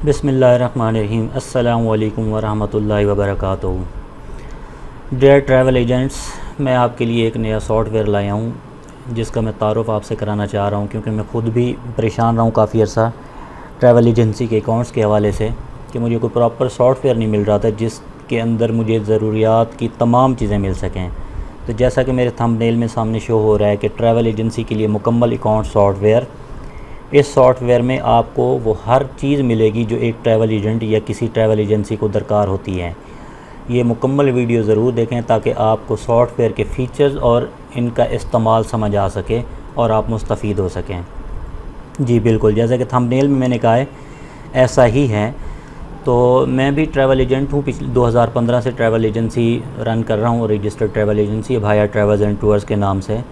बिस्मिल्लाहिर्रहमानिर्रहीम। अस्सलामु अलैकुम वरहमतुल्लाहि वबरकातुहू। डियर ट्रैवल एजेंट्स, मैं आपके लिए एक नया सॉफ्टवेयर लाया हूँ जिसका मैं तारुफ़ आपसे कराना चाह रहा हूँ, क्योंकि मैं ख़ुद भी परेशान रहा हूँ काफ़ी अर्सा ट्रैवल एजेंसी के अकाउंट्स के हवाले से कि मुझे कोई प्रॉपर सॉफ्टवेयर नहीं मिल रहा था जिसके अंदर मुझे ज़रूरियात की तमाम चीज़ें मिल सकें। तो जैसा कि मेरे थंबनेल में सामने शो हो रहा है कि ट्रैवल एजेंसी के लिए मुकम्मल अकाउंट सॉफ्टवेयर, इस सॉफ्टवेयर में आपको वो हर चीज़ मिलेगी जो एक ट्रैवल एजेंट या किसी ट्रैवल एजेंसी को दरकार होती है। ये मुकम्मल वीडियो ज़रूर देखें ताकि आपको सॉफ्टवेयर के फ़ीचर्स और इनका इस्तेमाल समझ आ सके और आप मुस्तफ़ीद हो सकें। जी बिल्कुल, जैसा कि थंबनेल में मैंने कहा है ऐसा ही है। तो मैं भी ट्रैवल एजेंट हूँ, पिछले 2015 से ट्रैवल एजेंसी रन कर रहा हूँ, registered travel agency Bhaya travels and tours के नाम से।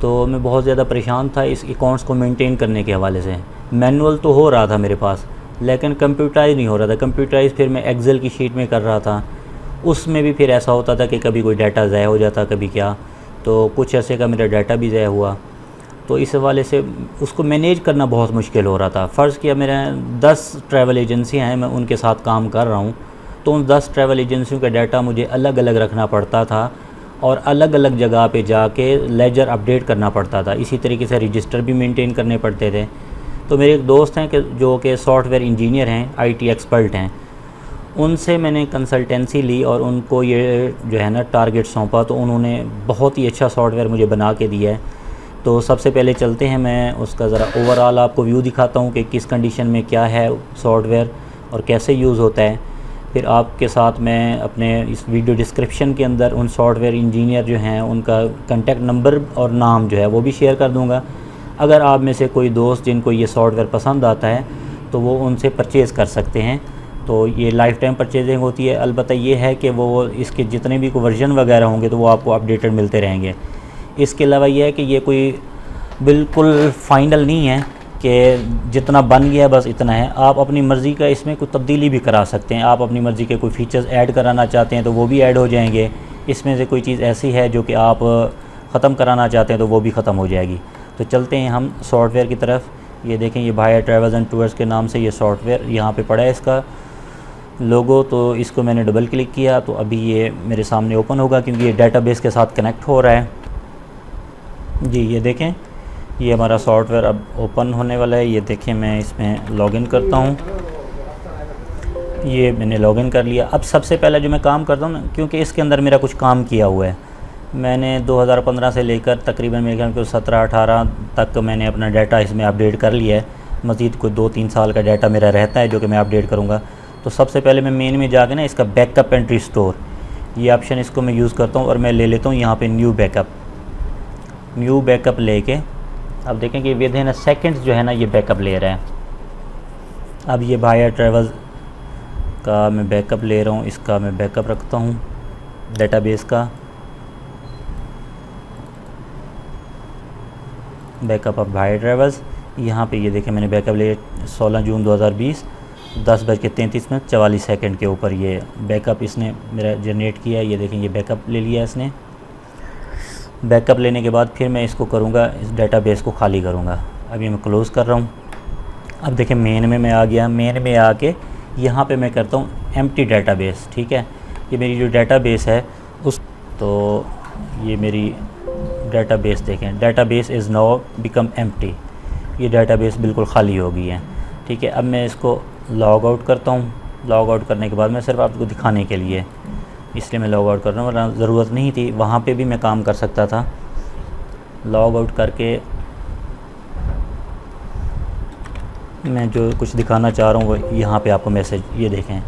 तो मैं बहुत ज़्यादा परेशान था इस अकाउंट्स को मेंटेन करने के हवाले से। मैनुअल तो हो रहा था मेरे पास, लेकिन कंप्यूटराइज़ नहीं हो रहा था। कंप्यूटराइज़ फिर मैं एक्सेल की शीट में कर रहा था, उसमें भी फिर ऐसा होता था कि कभी कोई डाटा ज़ाया हो जाता, कभी क्या, तो कुछ ऐसे का मेरा डाटा भी ज़ाया हुआ। तो इस हवाले से उसको मैनेज करना बहुत मुश्किल हो रहा था। फ़र्ज़ किया मेरे 10 ट्रैवल एजेंसियाँ हैं, मैं उनके साथ काम कर रहा हूँ, तो उन 10 ट्रैवल एजेंसियों का डाटा मुझे अलग अलग रखना पड़ता था और अलग अलग जगह पे जाके लेजर अपडेट करना पड़ता था। इसी तरीके से रजिस्टर भी मेंटेन करने पड़ते थे। तो मेरे एक दोस्त हैं कि जो कि सॉफ्टवेयर इंजीनियर हैं, आईटी एक्सपर्ट हैं, उनसे मैंने कंसल्टेंसी ली और उनको ये जो है ना टारगेट सौंपा, तो उन्होंने बहुत ही अच्छा सॉफ्टवेयर मुझे बना के दिया है। तो सबसे पहले चलते हैं, मैं उसका ज़रा ओवरऑल आपको व्यू दिखाता हूँ कि किस कंडीशन में क्या है सॉफ्टवेयर और कैसे यूज़ होता है। फिर आपके साथ मैं अपने इस वीडियो डिस्क्रिप्शन के अंदर उन सॉफ्टवेयर इंजीनियर जो हैं उनका कॉन्टैक्ट नंबर और नाम जो है वो भी शेयर कर दूंगा। अगर आप में से कोई दोस्त जिनको ये सॉफ्टवेयर पसंद आता है तो वो उनसे परचेज़ कर सकते हैं। तो ये लाइफ टाइम परचेजिंग होती है। अलबत्ता ये है कि वो इसके जितने भी कोई वर्जन वगैरह होंगे तो वो आपको अपडेटेड मिलते रहेंगे। इसके अलावा ये है कि ये कोई बिल्कुल फ़ाइनल नहीं है कि जितना बन गया बस इतना है। आप अपनी मर्ज़ी का इसमें कोई तब्दीली भी करा सकते हैं। आप अपनी मर्ज़ी के कोई फ़ीचर्स ऐड कराना चाहते हैं तो वो भी ऐड हो जाएंगे। इसमें से कोई चीज़ ऐसी है जो कि आप ख़त्म कराना चाहते हैं तो वो भी ख़त्म हो जाएगी। तो चलते हैं हम सॉफ्टवेयर की तरफ। ये देखें, ये भाया ट्रैवल्स एंड टूर्स के नाम से ये सॉफ्टवेयर यहाँ पे पड़ा है, इसका लोगो। तो इसको मैंने डबल क्लिक किया तो अभी ये मेरे सामने ओपन होगा, क्योंकि ये डेटाबेस के साथ कनेक्ट हो रहा है। जी ये देखें, ये हमारा सॉफ्टवेयर अब ओपन होने वाला है। ये देखें, मैं इसमें लॉगिन करता हूँ। ये मैंने लॉगिन कर लिया। अब सबसे पहले जो मैं काम करता हूँ ना, क्योंकि इसके अंदर मेरा कुछ काम किया हुआ है, मैंने 2015 से लेकर तकरीबन मेरे ख्याल 17-18 तक मैंने अपना डाटा इसमें अपडेट कर लिया है। मज़ीद कोई 2-3 साल का डाटा मेरा रहता है जो कि मैं अपडेट करूँगा। तो सबसे पहले मैं मेन में जाके ना इसका बैकअप एंड रिस्टोर, ये ऑप्शन इसको मैं यूज़ करता हूँ और मैं ले लेता हूँ यहाँ पर न्यू बैकअप लेके। अब देखें कि विद इन अ सेकेंड्स जो है ना ये बैकअप ले रहा है। अब ये भाया ट्रैवल्स का मैं बैकअप ले रहा हूँ, इसका मैं बैकअप रखता हूँ डेटाबेस का। बैकअप ऑफ भाया ट्रैवल्स, यहाँ पे ये देखें मैंने बैकअप ले 16 जून 2020 10:43 के ऊपर ये बैकअप इसने मेरा जनरेट किया है। ये देखें, ये बैकअप ले लिया इसने। बैकअप लेने के बाद फिर मैं इसको करूँगा, इस डेटाबेस को खाली करूँगा। अभी मैं क्लोज़ कर रहा हूँ। अब देखें मेन में मैं आ गया। मेन में आके यहाँ पे मैं करता हूँ एम्प्टी डेटाबेस। ठीक है, ये मेरी जो डेटाबेस है उस, तो ये मेरी डेटाबेस देखें, database is now become empty. ये डेटाबेस बिल्कुल खाली हो गई है। ठीक है, अब मैं इसको लॉग आउट करता हूँ। लॉग आउट करने के बाद मैं सिर्फ आपको दिखाने के लिए इसलिए मैं लॉग आउट कर रहा हूँ, वरना ज़रूरत नहीं थी, वहाँ पे भी मैं काम कर सकता था। लॉग आउट करके मैं जो कुछ दिखाना चाह रहा हूँ वो यहाँ पे आपको मैसेज, ये देखें।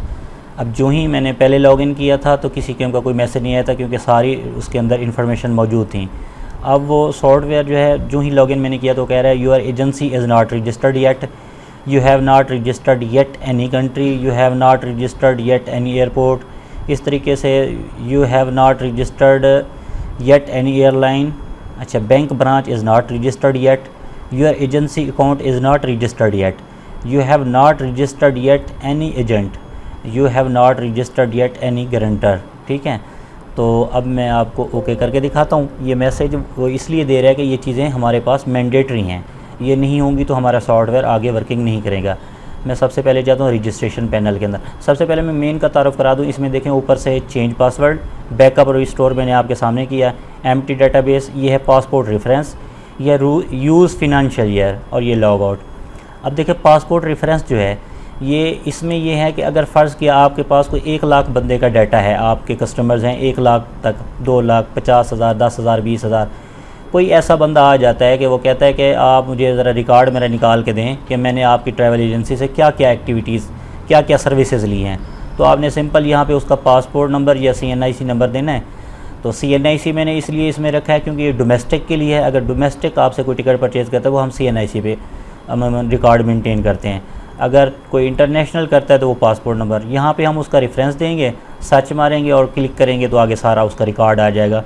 अब जो ही मैंने पहले लॉगिन किया था तो किसी किस्म का कोई मैसेज नहीं आया था, क्योंकि सारी उसके अंदर इंफॉर्मेशन मौजूद थी। अब वो सॉफ्टवेयर जो है, जो ही लॉगिन मैंने किया तो कह रहा है your agency is not registered yet, you have not registered yet any country, you have not registered yet any airport. इस तरीके से you have not registered yet any airline. अच्छा, bank branch is not registered yet, your agency account is not registered yet, you have not registered yet any agent, you have not registered yet any guarantor. ठीक है, तो अब मैं आपको okay करके दिखाता हूँ। ये मैसेज वो इसलिए दे रहा है कि ये चीज़ें हमारे पास मैंडेटरी हैं, ये नहीं होंगी तो हमारा सॉफ्टवेयर आगे वर्किंग नहीं करेगा। मैं सबसे पहले जाता हूँ रजिस्ट्रेशन पैनल के अंदर। सबसे पहले मैं मेन का तारुफ करा दूँ। इसमें देखें ऊपर से चेंज पासवर्ड, बैकअप और रिस्टोर मैंने आपके सामने किया, एम्प्टी डेटाबेस, ये है पासपोर्ट रेफरेंस, ये यूज़ फिनंशियल ईयर और ये लॉग आउट। अब देखिए पासपोर्ट रेफरेंस जो है ये इसमें ये है कि अगर फ़र्ज़ किया आपके पास कोई 1 लाख बंदे का डाटा है, आपके कस्टमर्स हैं 1 लाख तक, 2 लाख, 50,000, 10,000, 20,000, कोई ऐसा बंदा आ जाता है कि वो कहता है कि आप मुझे ज़रा रिकॉर्ड मेरा निकाल के दें कि मैंने आपकी ट्रैवल एजेंसी से क्या क्या एक्टिविटीज़, क्या क्या सर्विसेज ली हैं। तो आपने सिंपल यहाँ पे उसका पासपोर्ट नंबर या CNIC नंबर देना है। तो CNIC मैंने इसलिए इसमें रखा है क्योंकि ये डोमेस्टिक के लिए है। अगर डोमेस्टिक आपसे कोई टिकट परचेज़ करता है वो हम CNIC पे रिकॉर्ड मेंटेन करते हैं। अगर कोई इंटरनेशनल करता है तो वो पासपोर्ट नंबर, यहाँ पे हम उसका रेफरेंस देंगे, सर्च मारेंगे और क्लिक करेंगे तो आगे सारा उसका रिकॉर्ड आ जाएगा।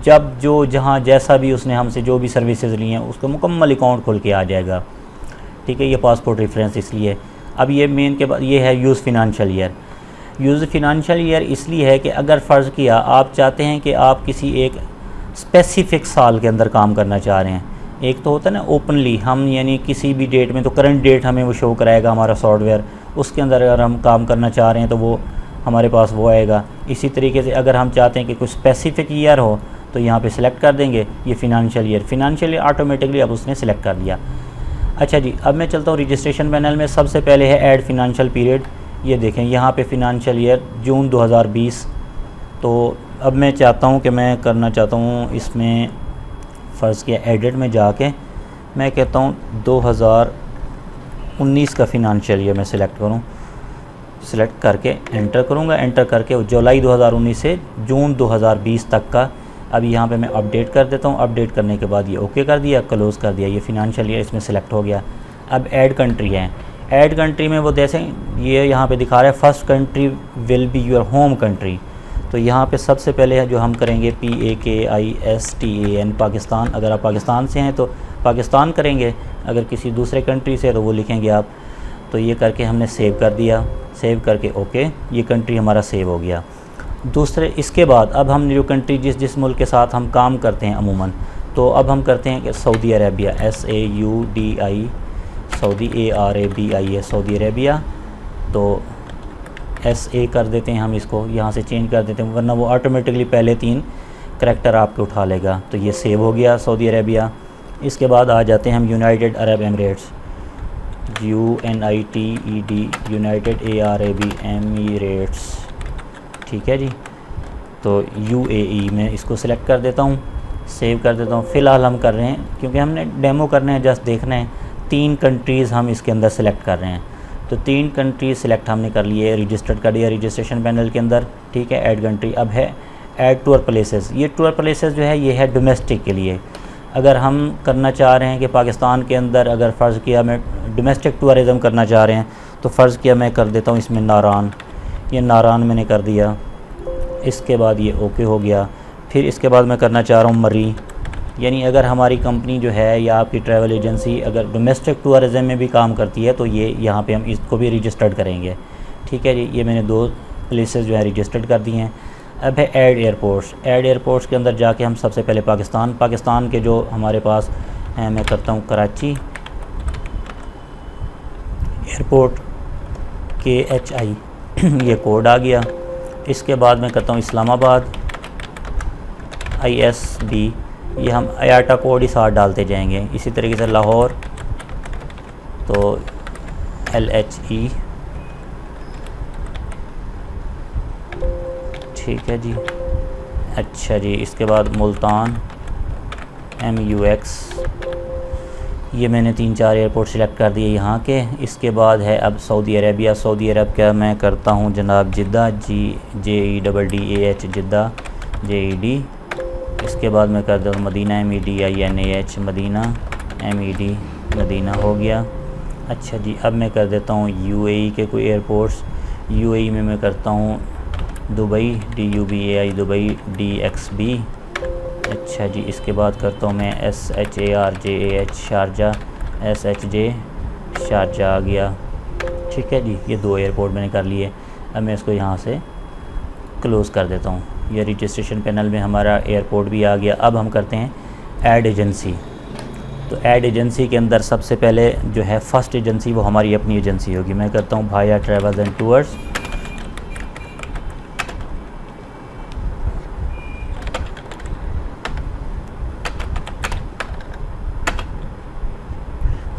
जब जो जहाँ जैसा भी उसने हमसे जो भी सर्विसेज ली हैं उसका मुकम्मल अकाउंट खुल के आ जाएगा। ठीक है, ये पासपोर्ट रेफरेंस इसलिए। अब ये मेन के बाद ये है use financial year. Use financial year इसलिए है कि अगर फ़र्ज़ किया आप चाहते हैं कि आप किसी एक स्पेसिफ़िक साल के अंदर काम करना चाह रहे हैं। एक तो होता है ना ओपनली, हम यानी किसी भी डेट में तो करंट डेट हमें वो शो कराएगा हमारा सॉफ्टवेयर, उसके अंदर अगर हम काम करना चाह रहे हैं तो वो हमारे पास वो आएगा। इसी तरीके से अगर हम चाहते हैं कि कुछ स्पेसिफ़िक ईयर हो तो यहाँ पे सिलेक्ट कर देंगे ये फ़िनंशियल ईयर। फ़िनंशियल ईयर ऑटोमेटिकली अब उसने सिलेक्ट कर दिया। अच्छा जी, अब मैं चलता हूँ रजिस्ट्रेशन पैनल में। सबसे पहले है ऐड फ़िनंशियल पीरियड। ये देखें यहाँ पे फ़िनंशियल ईयर जून 2020। तो अब मैं चाहता हूँ कि मैं करना चाहता हूँ इसमें फ़र्ज़ किया एडिट में जाके मैं कहता हूँ 2019 का फ़िनंशियल ईयर मैं सिलेक्ट करूँ। सिलेक्ट करके एंटर करूँगा। एंटर करके जुलाई 2019 से जून 2020 तक का अब यहाँ पे मैं अपडेट कर देता हूँ। अपडेट करने के बाद ये ओके कर दिया, क्लोज़ कर दिया। ये फ़िनंशियल ईयर इसमें सिलेक्ट हो गया। अब ऐड कंट्री है। ऐड कंट्री में वो जैसे ये यहाँ पे दिखा रहा है first country will be your home country. तो यहाँ पे सबसे पहले जो हम करेंगे PAKISTAN पाकिस्तान। अगर आप पाकिस्तान से हैं तो पाकिस्तान करेंगे, अगर किसी दूसरे कंट्री से तो वो लिखेंगे आप। तो ये करके हमने सेव कर दिया। सेव करके ओके, ये कंट्री हमारा सेव हो गया। दूसरे इसके बाद अब हम जो कंट्री जिस मुल्क के साथ हम काम करते हैं अमूमन, तो अब हम करते हैं कि Saudi Arabia, SAUDI, Saudi ARABIA, Saudi Arabia. तो SA कर देते हैं हम, इसको यहाँ से चेंज कर देते हैं वरना वो ऑटोमेटिकली पहले 3 करैक्टर आपके उठा लेगा। तो ये सेव हो गया सऊदी अरेबिया। इसके बाद आ जाते हैं हम United Arab Emirates, UNITED, United ARAB Emirates. ठीक है जी, तो UAE में इसको सिलेक्ट कर देता हूँ, सेव कर देता हूँ। फ़िलहाल हम कर रहे हैं क्योंकि हमने डेमो करने हैं, जस्ट देखना है। 3 कंट्रीज़ हम इसके अंदर सेलेक्ट कर रहे हैं। तो 3 कंट्रीज सिलेक्ट हमने कर लिए, रजिस्टर्ड कर दिया रजिस्ट्रेशन पैनल के अंदर। ठीक है, ऐड कंट्री। अब है ऐड टूर प्लेसेस। ये टूर प्लेसेस जो है ये है डोमेस्टिक के लिए। अगर हम करना चाह रहे हैं कि पाकिस्तान के अंदर अगर फ़र्ज़ किया मैं डोमेस्टिक टूरिज़म करना चाह रहे हैं तो फ़र्ज़ किया मैं कर देता हूँ इसमें नारान। ये नारान मैंने कर दिया। इसके बाद ये ओके हो गया। फिर इसके बाद मैं करना चाह रहा हूँ मरी, यानी अगर हमारी कंपनी जो है या आपकी ट्रैवल एजेंसी अगर डोमेस्टिक टूरिज़म में भी काम करती है तो ये यहाँ पे हम इसको भी रजिस्टर्ड करेंगे। ठीक है जी, ये मैंने 2 प्लेसेस जो है रजिस्टर्ड कर दिए हैं। अब है ऐड एयरपोर्ट्स। ऐड एयरपोर्ट्स के अंदर जाके हम सबसे पहले पाकिस्तान के जो हमारे पास हैं मैं करता हूँ कराची एयरपोर्ट KHI ये कोड आ गया। इसके बाद मैं करता हूँ इस्लामाबाद ISB, ये हम IATA कोड ही साथ डालते जाएंगे। इसी तरीके से लाहौर तो LHE। ठीक है जी। अच्छा जी, इसके बाद मुल्तान MUX। ये मैंने 3-4 एयरपोर्ट सेलेक्ट कर दिए यहाँ के। इसके बाद है अब सऊदी अरेबिया। सऊदी अरब का मैं करता हूँ जनाब जिद्दा, JEDDAH जिद्दा, JED। इसके बाद मैं कर दूँ Medina, MEDINAH Medina, MED Medina हो गया। अच्छा जी, अब मैं कर देता हूँ UAE के कोई एयरपोर्ट्स। UAE में मैं करता हूँ दुबई, DUBAI दुबई, DXB। अच्छा जी, इसके बाद करता हूँ मैं SHARJAH शारजा, SHJ शारजा आ गया। ठीक है जी, ये 2 एयरपोर्ट मैंने कर लिए। अब मैं इसको यहाँ से क्लोज़ कर देता हूँ। ये रजिस्ट्रेशन पैनल में हमारा एयरपोर्ट भी आ गया। अब हम करते हैं ऐड एजेंसी। तो ऐड एजेंसी के अंदर सबसे पहले जो है फ़र्स्ट एजेंसी वो हमारी अपनी एजेंसी होगी। मैं करता हूँ Bhaya travels and tours.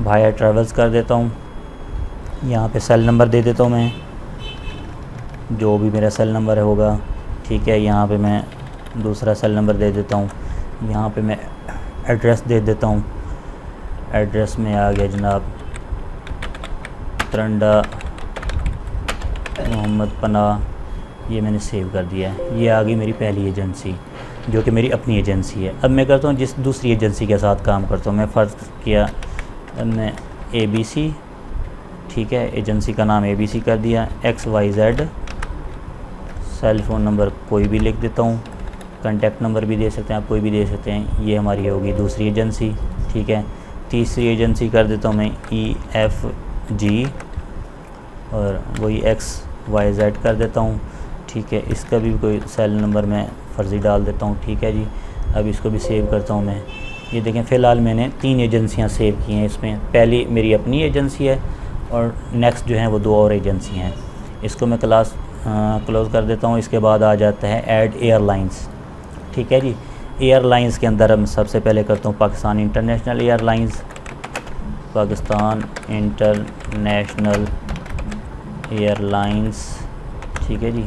Bhaya travels कर देता हूँ। यहाँ पे सेल नंबर दे देता हूँ मैं, जो भी मेरा सेल नंबर होगा, ठीक है। यहाँ पे मैं दूसरा सेल नंबर दे देता हूँ। यहाँ पे मैं एड्रेस दे देता हूँ। एड्रेस में आ गया जनाब तरंडा मोहम्मद पनाह, ये मैंने सेव कर दिया है। ये आ गई मेरी पहली एजेंसी जो कि मेरी अपनी एजेंसी है। अब मैं करता हूँ जिस दूसरी एजेंसी के साथ काम करता हूँ, मैं फ़र्ज़ किया मैं ABC, ठीक है, एजेंसी का नाम ABC कर दिया। XYZ, सेल फ़ोन नंबर कोई भी लिख देता हूँ, कॉन्टैक्ट नंबर भी दे सकते हैं आप, कोई भी दे सकते हैं। ये हमारी होगी दूसरी एजेंसी, ठीक है। तीसरी एजेंसी कर देता हूँ मैं EFG और वही XYZ कर देता हूँ, ठीक है। इसका भी कोई सेल नंबर मैं फ़र्ज़ी डाल देता हूँ, ठीक है जी। अब इसको भी सेव करता हूँ मैं। ये देखें फ़िलहाल मैंने 3 एजेंसियाँ सेव की हैं इसमें। पहली मेरी अपनी एजेंसी है और नेक्स्ट जो है वो 2 और एजेंसी हैं। इसको मैं क्लोज़ कर देता हूँ। इसके बाद आ जाता है ऐड एयरलाइंस, ठीक है जी। एयरलाइंस के अंदर हम सबसे पहले करता हूँ Pakistan international airlines, Pakistan international airlines, ठीक है जी,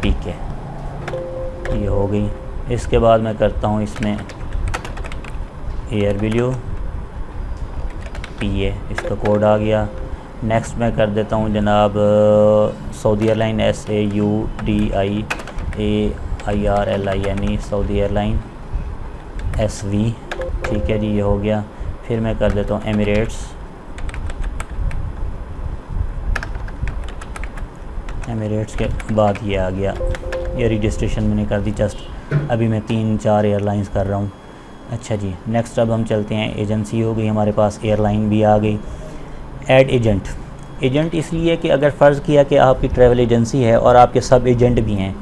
ठीक है, ये हो गई। इसके बाद मैं करता हूँ इसमें एयरब्लू PA, इसका कोड आ गया। नेक्स्ट मैं कर देता हूँ जनाब Saudi airline SAUDIAIRLINE, Saudi airline SV, ठीक है जी, ये हो गया। फिर मैं कर देता हूँ एमिरेट्स, एमिरेट्स के बाद ये आ गया। ये रजिस्ट्रेशन मैंने कर दी जस्ट, अभी मैं 3-4 एयरलाइंस कर रहा हूँ। अच्छा जी, नेक्स्ट अब हम चलते हैं। एजेंसी हो गई हमारे पास, एयरलाइन भी आ गई। ऐड एजेंट, एजेंट इसलिए कि अगर फ़र्ज़ किया कि आपकी ट्रैवल एजेंसी है और आपके सब एजेंट भी हैं,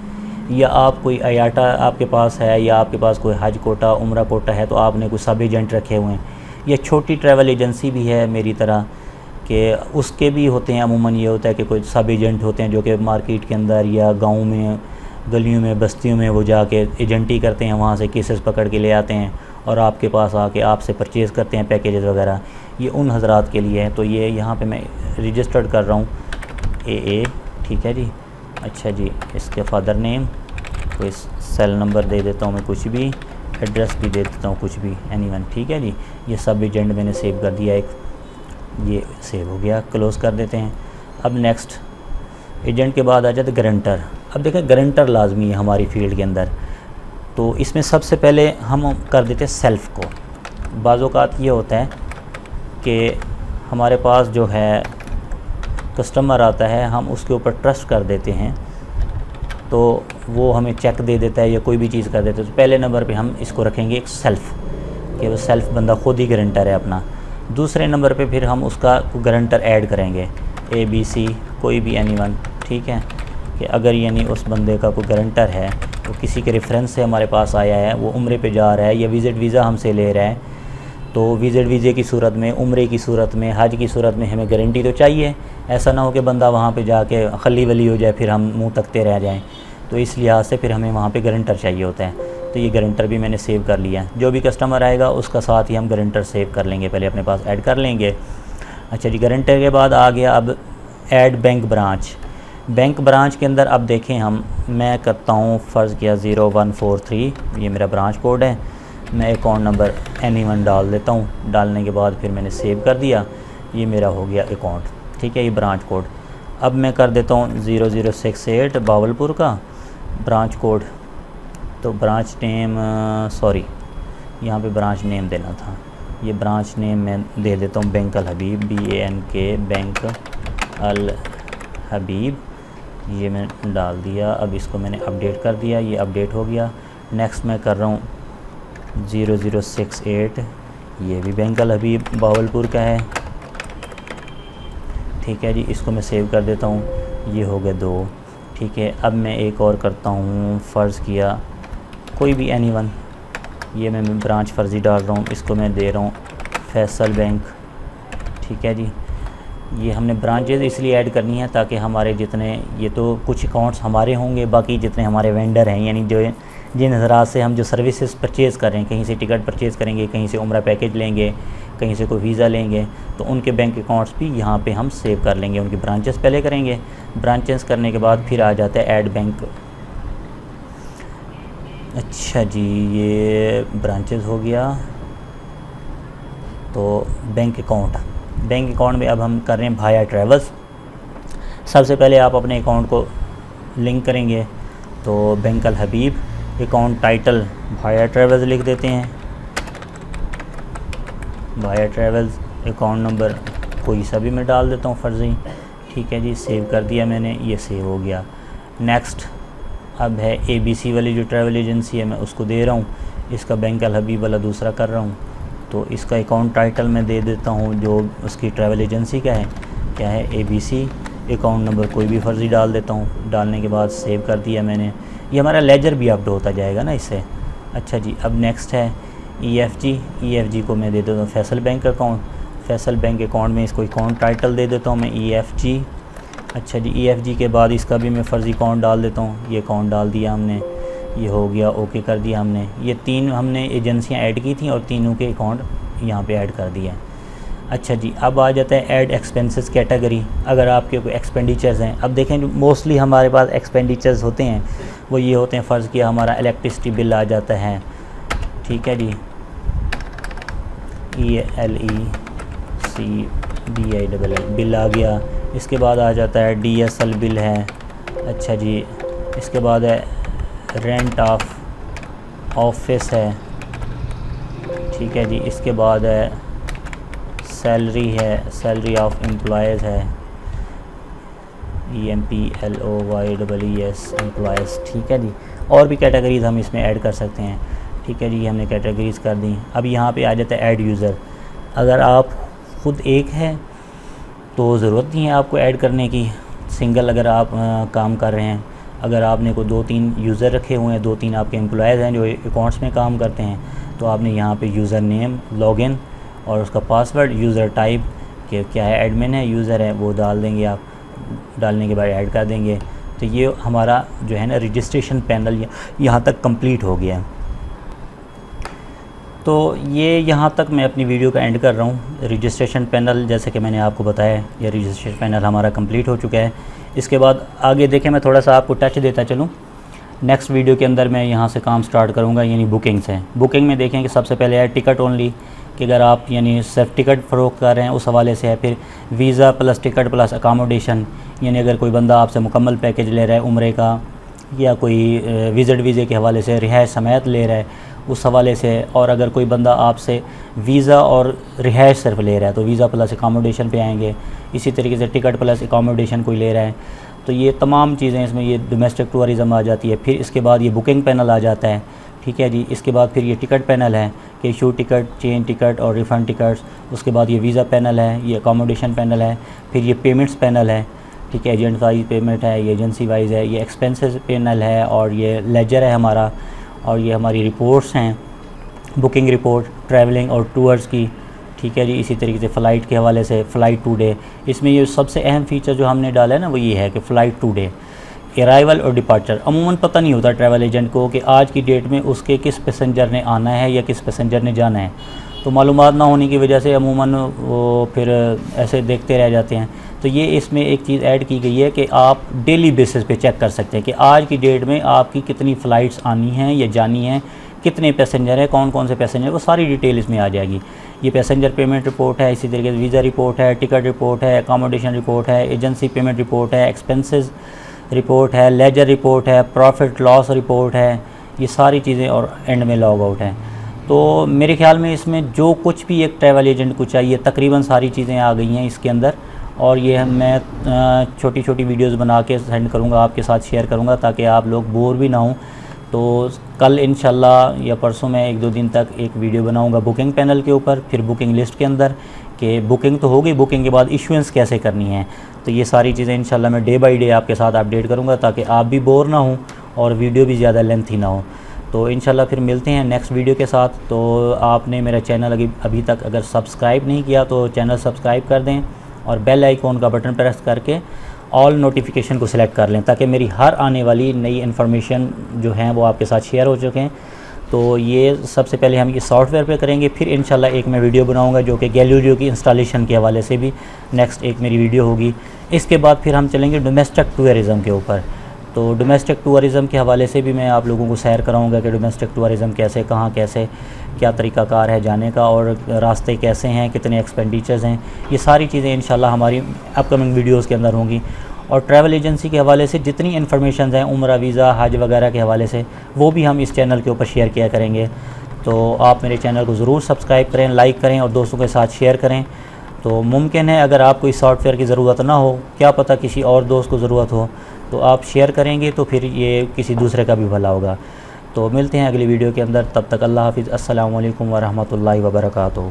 या आप कोई अयाटा आपके पास है, या आपके पास कोई हज कोटा उम्रा कोटा है, तो आपने कोई सब एजेंट रखे हुए हैं। या छोटी ट्रैवल एजेंसी भी है मेरी तरह कि उसके भी होते हैं। अमूमन ये होता है कि कोई सब एजेंट होते हैं जो कि मार्केट के अंदर या गाँव में, गलियों में, बस्तियों में वो जाके एजेंटी करते हैं, वहाँ से केसेस पकड़ के ले आते हैं और आपके पास आके आपसे परचेज़ करते हैं पैकेजेस वगैरह। ये उन हज़रात के लिए है। तो ये यहाँ पे मैं रजिस्टर्ड कर रहा हूँ AA, ठीक है जी। अच्छा जी, इसके फादर नेम, कोई सेल नंबर दे देता हूँ मैं कुछ भी, एड्रेस भी दे देता हूँ कुछ भी, एनीवन, ठीक है जी। ये सब एजेंट मैंने सेव कर दिया, एक ये सेव हो गया। क्लोज़ कर देते हैं। अब नेक्स्ट एजेंट के बाद आ जाता है गारंटर। अब देखें गारंटर लाजमी है हमारी फील्ड के अंदर, तो इसमें सबसे पहले हम कर देते हैं सेल्फ़ को। बाज़ औक़ात ये होता है कि हमारे पास जो है कस्टमर आता है, हम उसके ऊपर ट्रस्ट कर देते हैं, तो वो हमें चेक दे देता है या कोई भी चीज़ कर देता है। तो पहले नंबर पे हम इसको रखेंगे एक सेल्फ़, कि वो सेल्फ़ बंदा ख़ुद ही गारंटर है अपना। दूसरे नंबर पे फिर हम उसका गारंटर ऐड करेंगे, ABC, कोई भी एनीवन, ठीक है। कि अगर यानी उस बंदे का कोई गारंटर है, तो किसी के रेफरेंस से हमारे पास आया है, वो उम्रे पे जा रहा है या विज़िट वीज़ा हमसे ले रहा है, तो विज़िट वीज़े की सूरत में, उम्रे की सूरत में, हज की सूरत में हमें गारंटी तो चाहिए। ऐसा ना हो कि बंदा वहाँ पे जाके खली वली हो जाए, फिर हम मुंह तकते रह जाएं। तो इस लिहाज से फिर हमें वहाँ पे गारंटर चाहिए होता है। तो ये गारंटर भी मैंने सेव कर लिया। जो भी कस्टमर आएगा उसका साथ ही हम गारंटर सेव कर लेंगे, पहले अपने पास ऐड कर लेंगे। अच्छा जी, गारंटर के बाद आ गया अब add bank branch. Bank branch के अंदर अब देखें मैं करता हूँ, फ़र्ज़ किया 0143, ये मेरा ब्रांच कोड है। मैं अकाउंट नंबर एनीवन डाल देता हूँ। डालने के बाद फिर मैंने सेव कर दिया, ये मेरा हो गया अकाउंट, ठीक है, ये ब्रांच कोड। अब मैं कर देता हूँ 0068 बावलपुर का ब्रांच कोड। तो ब्रांच नेम, सॉरी यहाँ पे ब्रांच नेम देना था, ये ब्रांच नेम मैं दे देता हूँ बैंक अल हबीब, BANK, बैंक अल हबीब, ये मैं डाल दिया। अब इसको मैंने अपडेट कर दिया, ये अपडेट हो गया। नेक्स्ट मैं कर रहा हूँ 0068, ये भी बैंक अल हबीब बावलपुर का है, ठीक है जी। इसको मैं सेव कर देता हूँ, ये हो गए 2, ठीक है। अब मैं एक और करता हूँ, फ़र्ज़ किया कोई भी एनीवन, ये मैं ब्रांच फ़र्ज़ी डाल रहा हूँ, इसको मैं दे रहा हूँ फैसल बैंक, ठीक है जी। ये हमने ब्रांचेस इसलिए ऐड करनी है ताकि हमारे जितने, ये तो कुछ अकाउंट्स हमारे होंगे, बाकी जितने हमारे वेंडर हैं, यानी जो जिन हज़रात से हम जो सर्विसेज परचेज़ कर रहे हैं, कहीं से टिकट परचेज़ करेंगे, कहीं से उम्रा पैकेज लेंगे, कहीं से कोई वीज़ा लेंगे, तो उनके बैंक अकाउंट्स भी यहाँ पे हम सेव कर लेंगे। उनकी ब्रांचेस पहले करेंगे, ब्रांचेस करने के बाद फिर आ जाता है ऐड बैंक। अच्छा जी, ये ब्रांचेस हो गया। तो बैंक अकाउंट में अब हम कर रहे हैं भाया ट्रैवल्स। सबसे पहले आप अपने अकाउंट को लिंक करेंगे, तो बैंक अल हबीब, अकाउंट टाइटल भाया ट्रैवल्स लिख देते हैं, भाया ट्रैवल्स। अकाउंट नंबर कोई सा भी मैं डाल देता हूँ फ़र्ज़ी, ठीक है जी। सेव कर दिया मैंने, ये सेव हो गया। नेक्स्ट अब है ABC वाली जो ट्रैवल एजेंसी है, मैं उसको दे रहा हूँ। इसका बैंक अल हबीब वाला दूसरा कर रहा हूँ, तो इसका अकाउंट टाइटल मैं दे देता हूँ जो उसकी ट्रैवल एजेंसी का है, क्या है, ABC। अकाउंट नंबर कोई भी फ़र्ज़ी डाल देता हूँ। डालने के बाद सेव कर दिया मैंने। ये हमारा लेजर भी अपडेट होता जाएगा ना इससे। अच्छा जी, अब नेक्स्ट है EFG को मैं दे देता हूँ Faisal bank account. Faisal bank account में इसको अकाउंट टाइटल दे देता हूँ मैं EFG। अच्छा जी, EFG के बाद इसका भी मैं फ़र्ज़ी अकाउंट डाल देता हूँ। ये अकाउंट डाल दिया हमने, ये हो गया, ओके कर दिया हमने। ये 3 हमने एजेंसियाँ ऐड की थी और तीनों के अकाउंट यहाँ पे ऐड कर दिया। अच्छा जी, अब आ जाता है ऐड एक्सपेंसेस कैटेगरी। अगर आपके कोई एक्सपेंडिचर्स हैं, अब देखें जो मोस्टली हमारे पास एक्सपेंडिचर्स होते हैं वो ये होते हैं, फ़र्ज़ किया हमारा इलेक्ट्रिसिटी बिल आ जाता है, ठीक है जी, ELECBILL बिल आ गया। इसके बाद आ जाता है DSL बिल है। अच्छा जी, इसके बाद है रेंट ऑफ ऑफिस है, ठीक है जी। इसके बाद है सैलरी है, सैलरी ऑफ एम्प्लॉयज़ है, EMPLOYEES एम्प्लॉयज़, ठीक है जी। और भी कैटेगरीज़ हम इसमें ऐड कर सकते हैं, ठीक है जी। ये हमने कैटेगरीज़ कर दी। अब यहाँ पे आ जाता है ऐड यूज़र। अगर आप ख़ुद एक है तो ज़रूरत नहीं है आपको ऐड करने की, सिंगल अगर आप काम कर रहे हैं। अगर आपने को 2-3 यूज़र रखे हुए हैं, 2-3 आपके एम्प्लॉयज़ हैं जो अकाउंट्स में काम करते हैं, तो आपने यहाँ पे यूज़र नेम, लॉगिन और उसका पासवर्ड, यूज़र टाइप कि क्या है, एडमिन है, यूज़र है, वो डाल देंगे आप। डालने के बाद ऐड कर देंगे। तो ये हमारा जो है ना रजिस्ट्रेशन पैनल यहाँ तक कंप्लीट हो गया। तो ये यहाँ तक मैं अपनी वीडियो का एंड कर रहा हूँ। रजिस्ट्रेशन पैनल, जैसे कि मैंने आपको बताया, ये रजिस्ट्रेशन पैनल हमारा कंप्लीट हो चुका है। इसके बाद आगे देखें, मैं थोड़ा सा आपको टच देता चलूँ। नेक्स्ट वीडियो के अंदर मैं यहाँ से काम स्टार्ट करूँगा, यानी बुकिंग से। बुकिंग में देखें कि सबसे पहले है टिकट ओनली, कि अगर आप यानी सिर्फ टिकट फ़रोख्त कर रहे हैं उस हवाले से है। फिर visa plus ticket plus accommodation, यानी अगर कोई बंदा आपसे मुकम्मल पैकेज ले रहा है उम्रे का, या कोई विज़िट वीज़े के हवाले से रिहाइश समेत ले रहा है उस हवाले से। और अगर कोई बंदा आपसे वीज़ा और रिहाइश सिर्फ ले रहा है तो वीज़ा प्लस अकामोडेशन पे आएंगे। इसी तरीके से टिकट प्लस अकामोडेशन कोई ले रहा है, तो ये तमाम चीज़ें इसमें, ये डोमेस्टिक टूरिज़म आ जाती है। फिर इसके बाद ये बुकिंग पैनल आ जाता है, ठीक है जी। इसके बाद फिर ये टिकट पैनल है कि इशू टिकट, चेंज टिकट और रिफ़ंड टिकट्स। उसके बाद ये वीज़ा पैनल है, ये अकामोडेशन पैनल है। फिर ये पेमेंट्स पैनल है, ठीक है, एजेंट वाइज पेमेंट है, ये एजेंसी वाइज है। ये एक्सपेंसेस पैनल है और ये लेजर है हमारा। और ये हमारी रिपोर्ट्स हैं, बुकिंग रिपोर्ट ट्रैवलिंग और टूर्स की, ठीक है जी। इसी तरीके से फ़्लाइट के हवाले से फ़्लाइट टू डे, इसमें ये सबसे अहम फ़ीचर जो हमने डाला है ना वो ये है कि फ़्लाइट टू डे, अराइवल और डिपार्चर। अमूमन पता नहीं होता ट्रैवल एजेंट को कि आज की डेट में उसके किस पैसेंजर ने आना है या किस पैसेंजर ने जाना है, तो मालूमात ना होने की वजह से अमूमन वो फिर ऐसे देखते रह जाते हैं। तो ये इसमें एक चीज़ ऐड की गई है कि आप डेली बेसिस पे चेक कर सकते हैं कि आज की डेट में आपकी कितनी फ़्लाइट्स आनी हैं या जानी हैं, कितने पैसेंजर हैं, कौन कौन से पैसेंजर, वो सारी डिटेल इसमें आ जाएगी। ये पैसेंजर पेमेंट रिपोर्ट है, इसी तरीके से वीज़ा रिपोर्ट है, टिकट रिपोर्ट है, अकामोडेशन रिपोर्ट है, एजेंसी पेमेंट रिपोर्ट है, एक्सपेंसेस रिपोर्ट है, लेजर रिपोर्ट है, प्रॉफिट लॉस रिपोर्ट है, ये सारी चीज़ें, और एंड में लॉग आउट है। तो मेरे ख्याल में इसमें जो कुछ भी एक ट्रैवल एजेंट को चाहिए तकरीबन सारी चीज़ें आ गई हैं इसके अंदर। और ये मैं छोटी छोटी वीडियोस बना के सेंड करूँगा, आपके साथ शेयर करूँगा, ताकि आप लोग बोर भी ना हों। तो कल इंशाल्लाह या परसों में 1-2 दिन तक एक वीडियो बनाऊँगा बुकिंग पैनल के ऊपर, फिर बुकिंग लिस्ट के अंदर कि बुकिंग तो होगी, बुकिंग के बाद इशुएंस कैसे करनी है। तो ये सारी चीज़ें इंशाल्लाह मैं डे बाई डे आपके साथ अपडेट करूँगा, ताकि आप भी बोर ना हों और वीडियो भी ज़्यादा लेंथी ना हो। तो इंशाल्लाह फिर मिलते हैं नेक्स्ट वीडियो के साथ। तो आपने मेरा चैनल अभी तक अगर सब्सक्राइब नहीं किया तो चैनल सब्सक्राइब कर दें और बेल आइकॉन का बटन प्रेस करके ऑल नोटिफिकेशन को सिलेक्ट कर लें, ताकि मेरी हर आने वाली नई इन्फॉर्मेशन जो हैं वो आपके साथ शेयर हो चुके हैं। तो ये सबसे पहले हम ये सॉफ्टवेयर पे करेंगे, फिर इंशाल्लाह एक मैं वीडियो बनाऊंगा जो कि गैलीलियो की इंस्टॉलेशन के हवाले से भी नेक्स्ट एक मेरी वीडियो होगी। इसके बाद फिर हम चलेंगे डोमेस्टिक टूरिज़म के ऊपर। तो डोमेस्टिक टूरिज़म के हवाले से भी मैं आप लोगों को सैर कराऊंगा कि डोमेस्टिक टूरिज़म कैसे, कहाँ, कैसे, क्या तरीक़ाकार है जाने का और रास्ते कैसे हैं, कितने एक्सपेंडिचर्स हैं, ये सारी चीज़ें इंशाल्लाह हमारी अपकमिंग वीडियोज़ के अंदर होंगी। और ट्रैवल एजेंसी के हवाले से जितनी इन्फॉर्मेशन हैं, उम्रा, वीज़ा, हज वगैरह के हवाले से, वो भी हम इस चैनल के ऊपर शेयर किया करेंगे। तो आप मेरे चैनल को ज़रूर सब्सक्राइब करें, लाइक करें और दोस्तों के साथ शेयर करें। तो मुमकिन है अगर आपको इस सॉफ्टवेयर की ज़रूरत ना हो, क्या पता किसी और दोस्त को ज़रूरत हो, तो आप शेयर करेंगे तो फिर ये किसी दूसरे का भी भला होगा। तो मिलते हैं अगली वीडियो के अंदर, तब तक अल्लाह हाफ़िज़। अस्सलामु अलैकुम व रहमतुल्लाहि व बरकातुहू।